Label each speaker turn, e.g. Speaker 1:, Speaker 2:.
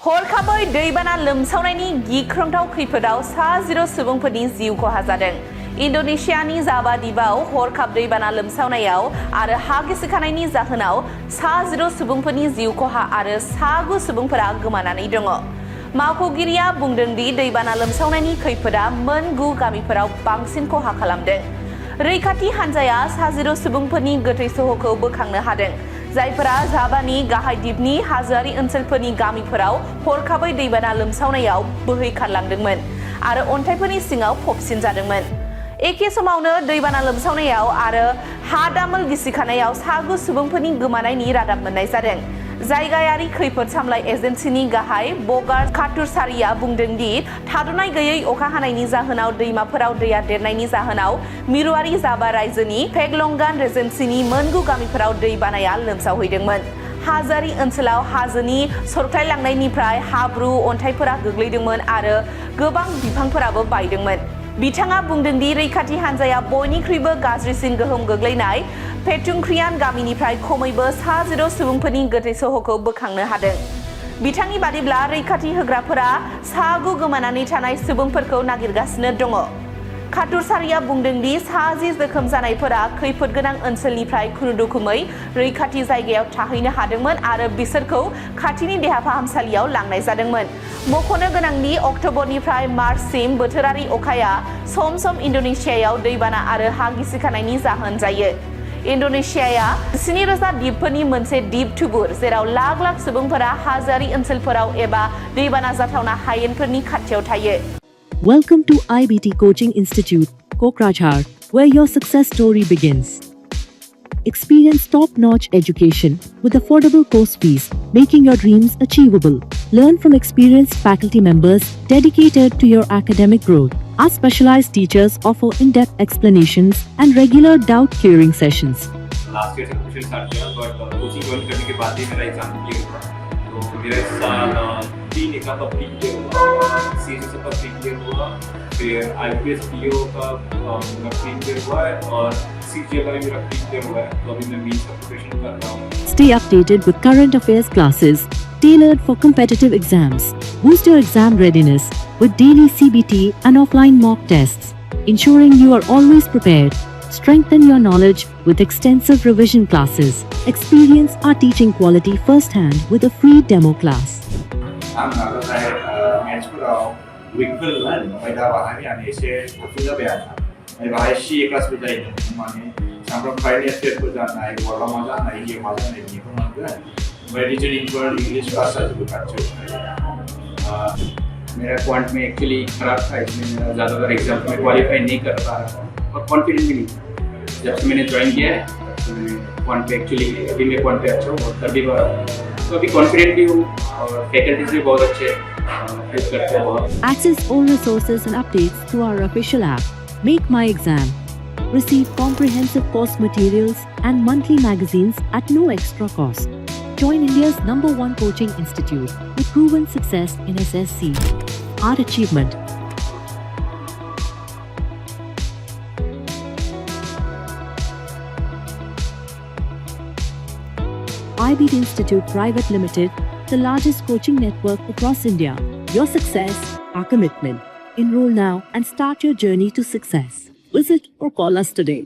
Speaker 1: हरखाबै दैबाना लोमसावनायनि गिख्रंथाव खैफोदाव सा 0 सुबुंफोरनि जिउ खहा जादों। इन्डोनेशियानि जावा द्वीपआव हरखाब दैबाना लोमसावनायाव आरो हा गिसिखानायनि जाहोनाव सा 0 सुबुंफोरनि जिउ खहा आरो सा 9 सुबुंफोरा गोमानानै दङ। मावख'गिरिया बुंदों दि दैबाना लोमसावनायनि खैफोदा मोन 9 गामिफोराव बांसिन खहा खालामदों। रैखाथि हान्जाया सा 0 सुबुंफोरनि गोथै सह'खौ बोखांनो हादों, जायफोरा जाभानि गाहाय द्वीपनि हाजोआरि ओनसोलफोरनि गामिफोराव हरखाबै दैबाना लोमसावनायाव बोहैखारलांदोंमोन आरो अन्थाइफोरनि सिङाव फबसिन जादोंमोन। एखे समावनो दैबाना लोमसावनायाव आरो हा दामोल गिसिखानायाव सा 9 सुबुंफोरनि गोमानायनि रादाब मोननाय जादों। जायगायारि खैफोद सामलाय एजेन्सिनि गाहाय बगार खाथुरसारिया बुंदों दि थाद'नाय गैयै अखा हानायनि जाहोनाव दैमाफोराव दैया देरनायनि जाहोनाव मिरुआरि जाभा रायजोनि पेगलंगान रेजेन्सिनि मोन 9 गामिफोराव दै बानाया लोमसावहैदोंमोन। हाजोआरि ओनसोलाव हाजोनि सरख्लायलांनायनिफ्राय हाब्रु अन्थाइफोरा गोग्लैदोंमोन आरो गोबां बिफांफोराबो बायदोंमोन। बिथाङा बुंदों दि रैखाथि हान्जाया बयनिख्रुइबो गाज्रिसिन गोहोम गोग्लैनाय पेटुंक्रियान गामिनिफ्राय खमैबो सा 0 सुबुंफोरनि गोथै सह'खौ बोखांनो हादों। बिथांनि बादिब्ला रैखाथि होग्राफोरा सा 9 गोमानानै थानाय सुबुंफोरखौ नागिरगासिनो दङ। खाथुरसारिया बुंदों दि सा 10 जोखोम जानायफोरा खैफोद गोनां ओनसोलनिफ्राय खुनुरुखुमै रैखाथि जायगायाव थाहैनो हादोंमोन आरो बिसोरखौ खाथिनि देहा फाहामसालियाव लांनाय जादोंमोन। मख'नो गोनां दि अक्ट'बरनिफ्राय मार्चसिम बोथोरारि अखाया सम इन्डोनेशियायाव दैबाना आरो हा गिसिखानायनि जाहोन जायो। इन्डोनेशियाया 7,000 द्वीपफोरनि मोनसे द्वीप थुबुर, जेराव लाख सुबुंफोरा हाजोआरि ओनसोलफोराव एबा दैबाना जाथावना हायेनफोरनि खाथियाव थायो।
Speaker 2: Welcome to IBT Coaching Institute, Kokrajhar, where your success story begins. Experience top-notch education with affordable course fees, making your dreams achievable. Learn from experienced faculty members dedicated to your academic growth. Our specialized teachers offer in-depth explanations and regular doubt-clearing sessions.
Speaker 3: Last year से question start किया, boat coaching join करने के बाद ही मेरा exam clear हुआ। तो मेरा इस साल 3 exam का pre clear हुआ, CSS का प्री क्लियर हुआ, फिर IPS PO का मेरा प्री क्लियर हुआ है और CGL का भी मेरा प्री क्लियर हुआ है। तो अभी मैं मेंस का प्रिपरेशन कर रहा हूँ।
Speaker 2: Stay updated with current affairs classes tailored for competitive exams. Boost your exam readiness with daily CBT and offline mock tests, ensuring you are always prepared. Strengthen your knowledge with extensive revision classes. Experience our teaching quality firsthand with a free demo class.
Speaker 4: saya mensuruh weekend pada bahannya ada saya sudah biasa. Bahaya sih kelas berjalan, mana sampai Friday setiap berjalan, walau macam naik dia macam naik dia pun macam. Medicine four English का सच बच्चों मेरा quant में actually खराब था, इसलिए मेरा ज़्यादातर exam में qualify नहीं कर पा रहा था और कॉन्फिडेंट भी नहीं था। जब से मैंने ज्वाइन किया है तो मैं क्वांट पे एक्चुअली अभी मैं क्वांट पे अच्छा हूँ और कर भी पा रहा हूँ, तो अभी कॉन्फिडेंट भी हूँ और फैकल्टीज भी बहुत अच्छे हेल्प करते हैं बहुत।
Speaker 2: Access all resources and updates through our official app, Make My Exam. Receive comprehensive course materials and monthly magazines at no extra cost. Join India's #1 coaching institute with proven success in SSC. Our achievement. IBT Institute Private Limited, the largest coaching network across India. Your success, our commitment. Enroll now and start your journey to success. Visit or call us today.